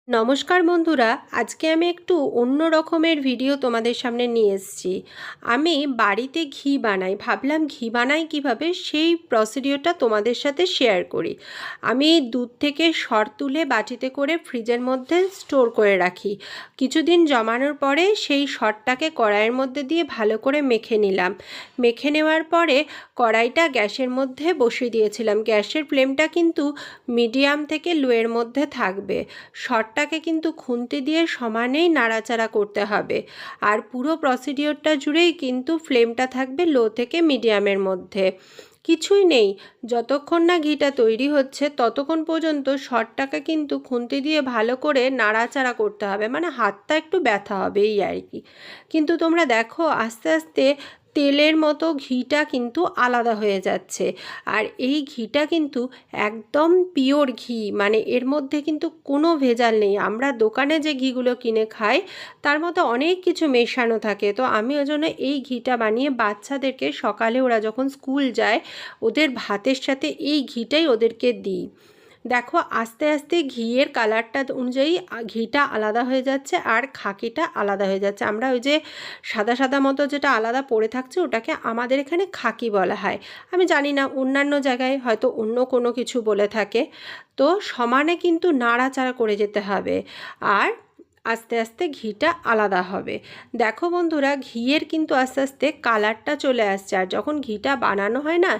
নমস্কার বন্ধুরা, আজকে আমি একটু অন্য রকমের ভিডিও তোমাদের সামনে নিয়ে এসেছি। আমি বাড়িতে ঘি বানাই, ভাবলাম ঘি বানাই কিভাবে সেই প্রসিডিওরটা তোমাদের সাথে শেয়ার করি। আমি দুধ থেকে সর তুলে বাটিতে করে ফ্রিজের মধ্যে স্টোর করে রাখি। কিছুদিন জমানোর পরে সেই সরটাকে কড়াইয়ের মধ্যে দিয়ে ভালো করে মেখে নিলাম। মেখে নেওয়ার পরে কড়াইটা গ্যাসের মধ্যে বসিয়ে দিয়েছিলাম। গ্যাসের ফ্লেমটা কিন্তু মিডিয়াম থেকে লোয়ের মধ্যে থাকবে। সরটাকে কিন্তু খুন্তি দিয়ে সমানেই নাড়াচাড়া করতে হবে, আর পুরো প্রসিডিওরটা জুড়েই কিন্তু ফ্লেমটা থাকবে লো থেকে মিডিয়ামের মধ্যে। কিছুই নেই, যতক্ষণ না ঘিটা তৈরি হচ্ছে ততক্ষণ পর্যন্ত সরটাকে কিন্তু খুন্তি দিয়ে ভালো করে নাড়াচাড়া করতে হবে, মানে হাতটা একটু ব্যথা হবে এই আর কি। কিন্তু তোমরা দেখো আস্তে আস্তে তেলের মতো ঘিটা কিন্তু আলাদা হয়ে যাচ্ছে। আর এই ঘিটা কিন্তু একদম পিওর ঘি, মানে এর মধ্যে কিন্তু কোনো ভেজাল নেই। আমরা দোকানে যে ঘিগুলো কিনে খাই তার মধ্যে অনেক কিছু মেশানো থাকে। তো আমি ওই জন্য এই ঘিটা বানিয়ে বাচ্চাদেরকে সকালে ওরা যখন স্কুল যায় ওদের ভাতের সাথে এই ঘিটাই ওদেরকে দিই। দেখো আস্তে আস্তে ঘিয়ের কালারটা অনুযায়ী ঘিটা আলাদা হয়ে যাচ্ছে আর খাকিটা আলাদা হয়ে যাচ্ছে। আমরা ওই যে সাদা সাদা মতো যেটা আলাদা পড়ে থাকছে ওটাকে আমাদের এখানে খাকি বলা হয়। আমি জানি না অন্যান্য জায়গায় হয়তো অন্য কোনো কিছু বলে থাকে। তো সমানে কিন্তু নাড়াচাড়া করে যেতে হবে, আর আস্তে আস্তে ঘিটা আলাদা হবে। দেখো বন্ধুরা, ঘিয়ের কিন্তু আস্তে আস্তে কালারটা চলে আসছে, আর যখন ঘিটা বানানো হয় না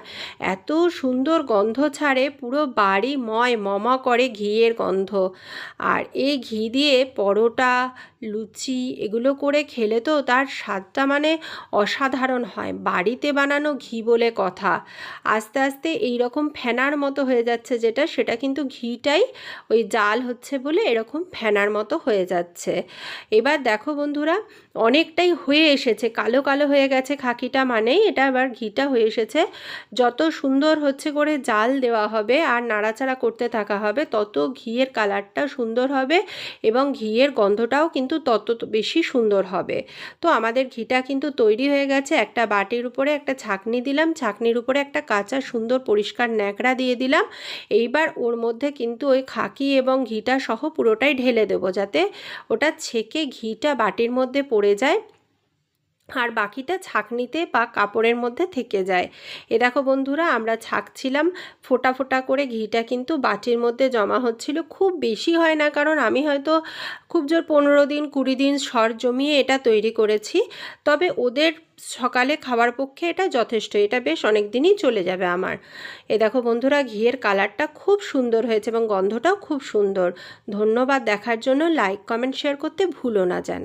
এত সুন্দর গন্ধ ছাড়ে, পুরো বাড়ি মমা করে ঘিয়ের গন্ধ। আর এই ঘি দিয়ে পরোটা, লুচি এগুলো করে খেলে তো তার স্বাদটা মানে অসাধারণ হয়। বাড়িতে বানানো ঘি বলে কথা। আস্তে আস্তে এই রকম ফেনার মতো হয়ে যাচ্ছে যেটা, সেটা কিন্তু ঘিটাই ওই জাল হচ্ছে বলে এরকম ফেনার মতো হয়ে যাচ্ছে। এবার দেখো বন্ধুরা, অনেকটাই হয়ে এসেছে, কালো কালো হয়ে গেছে খাকিটা, মানেই এটা আবার ঘিটা হয়ে এসেছে। যত সুন্দর হচ্ছে করে জাল দেওয়া হবে আর নাড়াচাড়া করতে থাকা হবে তত ঘিয়ের কালারটা সুন্দর হবে এবং ঘিয়ের গন্ধটাও কিন্তু তত বেশি সুন্দর হবে। তো আমাদের ঘিটা কিন্তু তৈরি হয়ে গেছে। একটা বাটির উপরে একটা ছাঁকনি দিলাম, ছাঁকনির উপরে একটা কাঁচা সুন্দর পরিষ্কার ন্যাকড়া দিয়ে দিলাম। এইবার ওর মধ্যে কিন্তু ওই খাকি এবং ঘিটা সহ পুরোটাই ঢেলে দেবো, যাতে ওটা ছেঁকে ঘিটা বাটির মধ্যে পড়ে যায় আর বাকিটা ছাঁকনিতে বা কাপড়ের মধ্যে থেকে যায়। এ দেখো বন্ধুরা, আমরা ছাঁকছিলাম, ফোঁটা ফোঁটা করে ঘিটা কিন্তু বাটির মধ্যে জমা হচ্ছিল। খুব বেশি হয় না, কারণ আমি হয়তো খুব জোর 15 দিন 20 দিন সর জমিয়ে এটা তৈরি করেছি। তবে ওদের সকালে খাওয়ার পক্ষে এটা যথেষ্ট, এটা বেশ অনেক দিনই চলে যাবে আমার। এ দেখো বন্ধুরা, ঘিয়ের কালারটা খুব সুন্দর হয়েছে এবং গন্ধটাও খুব সুন্দর। ধন্যবাদ দেখার জন্য। লাইক কমেন্ট শেয়ার করতে ভুলো না যেন।